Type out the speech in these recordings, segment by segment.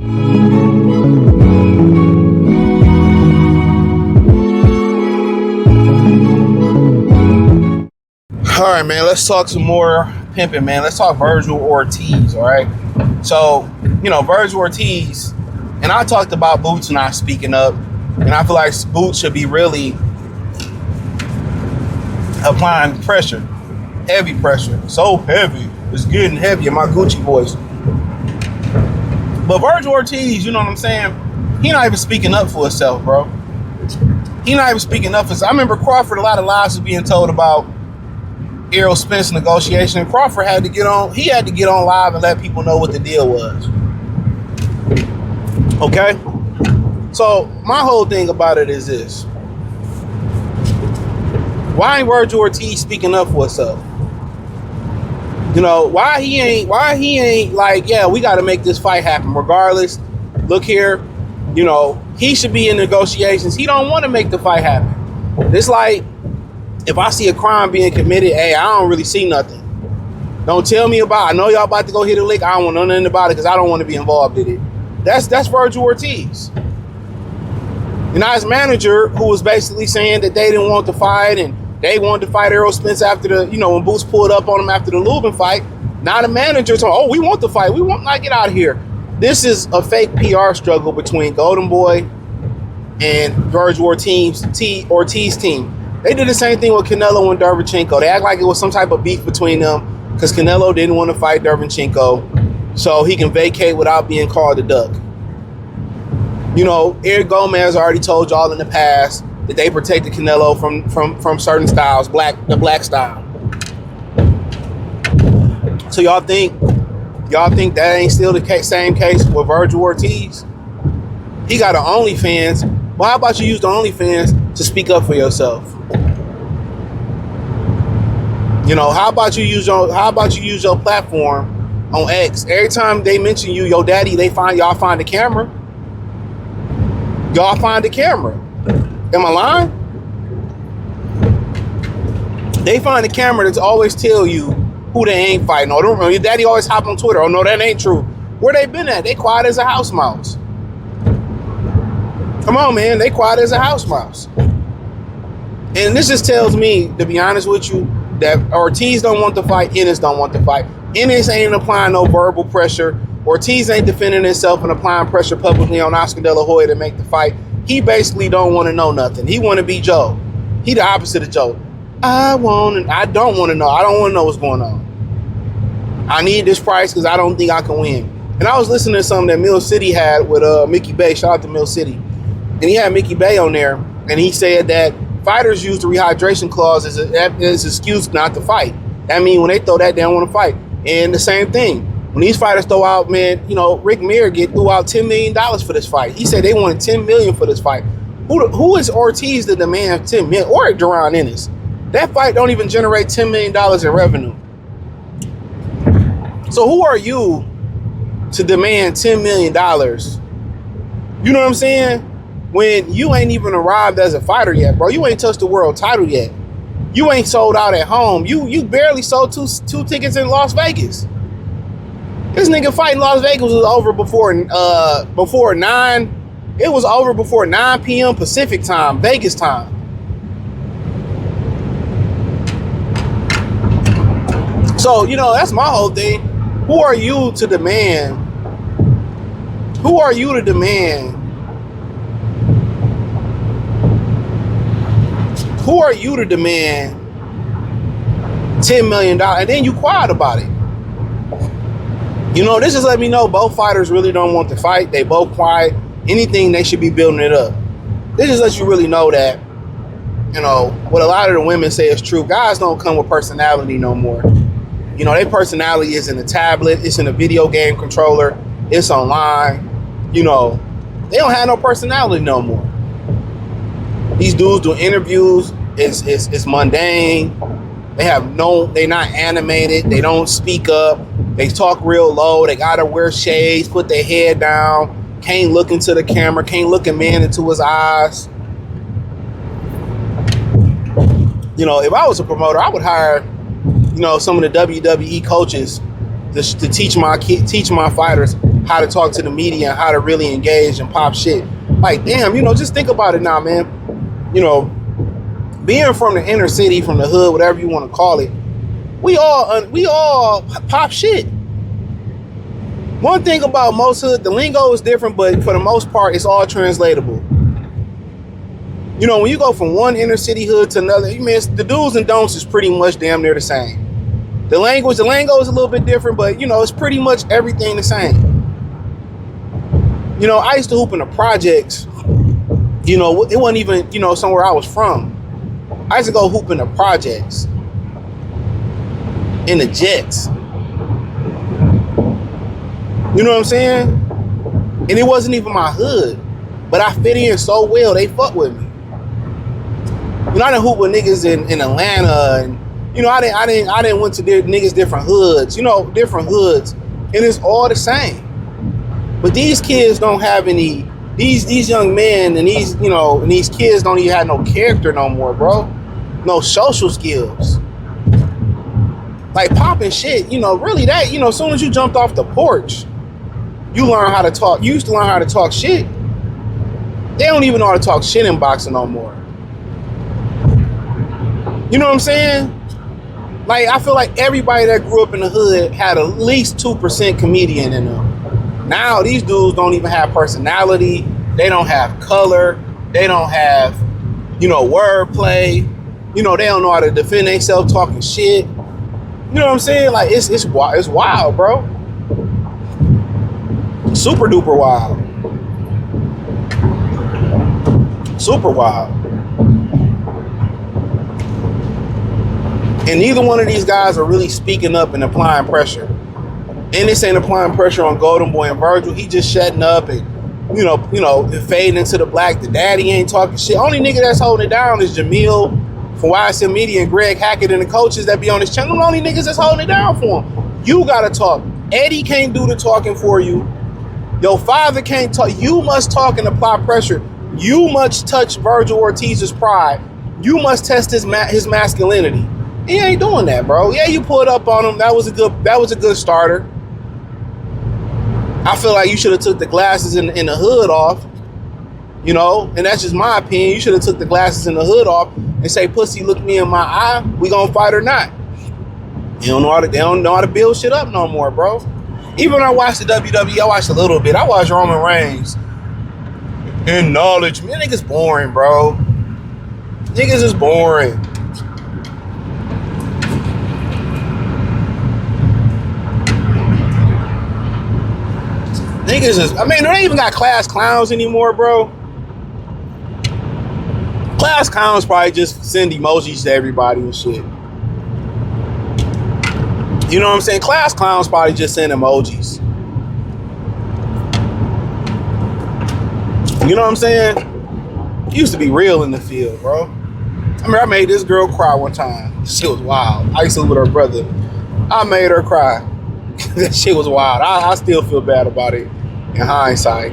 All right, man, let's talk some more pimping, man. Let's talk Vergil Ortiz, all right? So, Vergil Ortiz, and I talked about Boots not speaking up, and I feel like Boots should be really applying pressure, heavy pressure, so heavy. It's getting heavy in my Gucci voice. But Vergil Ortiz, you know what I'm saying? He not even speaking up for himself, bro. He not even speaking up for himself. I remember Crawford, a lot of lies was being told about Errol Spence negotiation, and Crawford had to get on. He had to get on live and let people know what the deal was. Okay, so my whole thing about it is this: why ain't Vergil Ortiz speaking up for himself? Why he ain't like, yeah, we got to make this fight happen regardless. Look here, he should be in negotiations. He don't want to make the fight happen. It's like, if I see a crime being committed, hey, I don't really see nothing. Don't tell me about it. I know y'all about to go hit a lick. I don't want to know nothing about it because I don't want to be involved in it. That's Vergil Ortiz. And now his manager, who was basically saying that they didn't want to fight and they wanted to fight Errol Spence after when Boots pulled up on him after the Lubin fight. Now the manager told, oh, we want the fight. We want to get out of here. This is a fake PR struggle between Golden Boy and Vergil Ortiz team. They did the same thing with Canelo and Derevyanchenko. They act like it was some type of beef between them because Canelo didn't want to fight Derevyanchenko so he can vacate without being called a duck. Eric Gomez already told y'all in the past that they protected Canelo from certain styles, the black style. So y'all think that ain't still the same case with Vergil Ortiz? He got an OnlyFans. Well, how about you use the OnlyFans to speak up for yourself? How about you use your platform on X? Every time they mention you, your daddy, y'all find the camera. Y'all find the camera. Am I lying? They find the camera that's always tell you who they ain't fighting. Oh, don't remember. Your daddy always hop on Twitter. Oh no, that ain't true. Where they been at? They quiet as a house mouse. Come on, man. They quiet as a house mouse. And this just tells me, to be honest with you, that Ortiz don't want to fight. Ennis don't want to fight. Ennis ain't applying no verbal pressure. Ortiz ain't defending himself and applying pressure publicly on Oscar De La Hoya to make the fight. He basically don't want to know nothing. He want to be Joe. He the opposite of Joe. I don't want to know. I don't want to know what's going on. I need this price because I don't think I can win. And I was listening to something that Mill City had with Mickey Bay. Shout out to Mill City. And he had Mickey Bay on there. And he said that fighters use the rehydration clause as an excuse not to fight. That means when they throw that, they don't want to fight. And the same thing. When these fighters throw out, man, Rick Mir threw out $10 million for this fight. He said they wanted $10 million for this fight. Who is Ortiz to demand $10 million? Or Jaron Ennis? That fight don't even generate $10 million in revenue. So who are you to demand $10 million? You know what I'm saying? When you ain't even arrived as a fighter yet, bro. You ain't touched the world title yet. You ain't sold out at home. You barely sold two tickets in Las Vegas. This nigga fight in Las Vegas was over before 9. It was over before 9 p.m. Pacific time, Vegas time. So, that's my whole thing. Who are you to demand? Who are you to demand? Who are you to demand $10 million? And then you quiet about it. This just let me know both fighters really don't want to fight. They both quiet. Anything, they should be building it up. This just lets you really know that, what a lot of the women say is true. Guys don't come with personality no more. Their personality is in the tablet. It's in a video game controller. It's online. They don't have no personality no more. These dudes do interviews. It's mundane. They're not animated. They don't speak up. They talk real low. They gotta wear shades, put their head down, can't look into the camera, can't look a man into his eyes. If I was a promoter, I would hire, some of the WWE coaches to teach my fighters how to talk to the media and how to really engage and pop shit. Like, damn, just think about it now, man. Being from the inner city, from the hood, whatever you want to call it, we all pop shit. One thing about most hood, the lingo is different, but for the most part, it's all translatable. When you go from one inner city hood to another, the do's and don'ts is pretty much damn near the same. The lingo is a little bit different, but it's pretty much everything the same. I used to hoop in the projects. It wasn't even, somewhere I was from. I used to go hoop in the projects. In the jets. You know what I'm saying? And it wasn't even my hood. But I fit in so well, they fuck with me. I done hoop with niggas in Atlanta, and I didn't went to niggas different hoods, different hoods, and it's all the same. But these kids don't have any. These young men and these kids don't even have no character no more, bro. No social skills. Like popping shit, really that, as soon as you jumped off the porch, you learn how to talk. You used to learn how to talk shit. They don't even know how to talk shit in boxing no more. You know what I'm saying? Like, I feel like everybody that grew up in the hood had at least 2% comedian in them. Now, these dudes don't even have personality. They don't have color. They don't have, wordplay. They don't know how to defend themselves talking shit. You know what I'm saying? Like, it's wild, bro. Super duper wild. Super wild. And neither one of these guys are really speaking up and applying pressure. Ennis ain't applying pressure on Golden Boy and Vergil. He just shutting up and, fading into the black. The daddy ain't talking shit. Only nigga that's holding it down is Jamil from YSM Media and Greg Hackett and the coaches that be on his channel. The only niggas that's holding it down for him. You gotta talk. Eddie can't do the talking for you. Your father can't talk. You must talk and apply pressure. You must touch Vergil Ortiz's pride. You must test his masculinity. He ain't doing that, bro. Yeah, you pulled up on him. That was a good starter. I feel like you should have took the glasses in the hood off. And that's just my opinion. You should have took the glasses in the hood off and say, pussy, look me in my eye. We gonna fight or they don't know how to build shit up no more, bro. Even when I watched the WWE, I watched a little bit. I watched Roman Reigns. In knowledge, man, niggas boring, bro. Niggas is boring. Niggas is, they don't even got class clowns anymore, bro. Class clowns probably just send emojis to everybody and shit. You know what I'm saying? Class clowns probably just send emojis. You know what I'm saying? It used to be real in the field, bro. I made this girl cry one time. Shit was wild. I used to live with her brother. I made her cry. That shit was wild. I still feel bad about it in hindsight.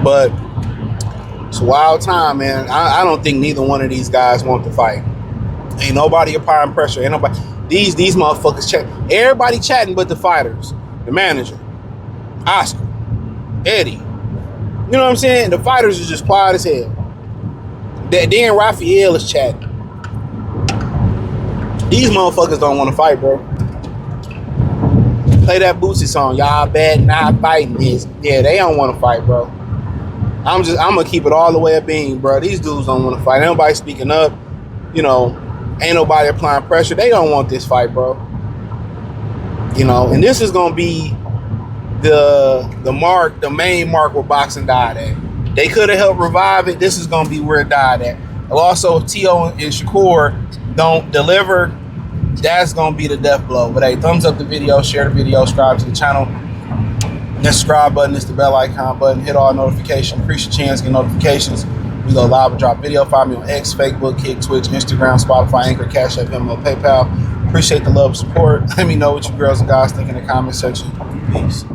But it's a wild time, man. I don't think neither one of these guys want to fight. Ain't nobody applying pressure. Ain't nobody. These motherfuckers chat. Everybody chatting but the fighters. The manager, Oscar, Eddie. You know what I'm saying? The fighters are just quiet as hell. Dan Raphael is chatting. These motherfuckers don't want to fight, bro. Play that Boosie song. Y'all bad not fighting this. Yeah, they don't want to fight, bro. I'm gonna keep it all the way a beam, bro. These dudes don't want to fight. Ain't nobody speaking up. Ain't nobody applying pressure. They don't want this fight, bro. And this is gonna be the main mark where boxing died at. They could have helped revive it. This is gonna be where it died at. Also, if T.O. and Shakur don't deliver, That's gonna be the death blow. But hey, thumbs up the video, share the video, subscribe to the channel. That subscribe button is the bell icon button. Hit all notifications. Increase your chance to get notifications. We go live and drop video. Find me on X, Facebook, Kick, Twitch, Instagram, Spotify, Anchor, Cash App, Venmo, PayPal. Appreciate the love and support. Let me know what you girls and guys think in the comment section. Peace.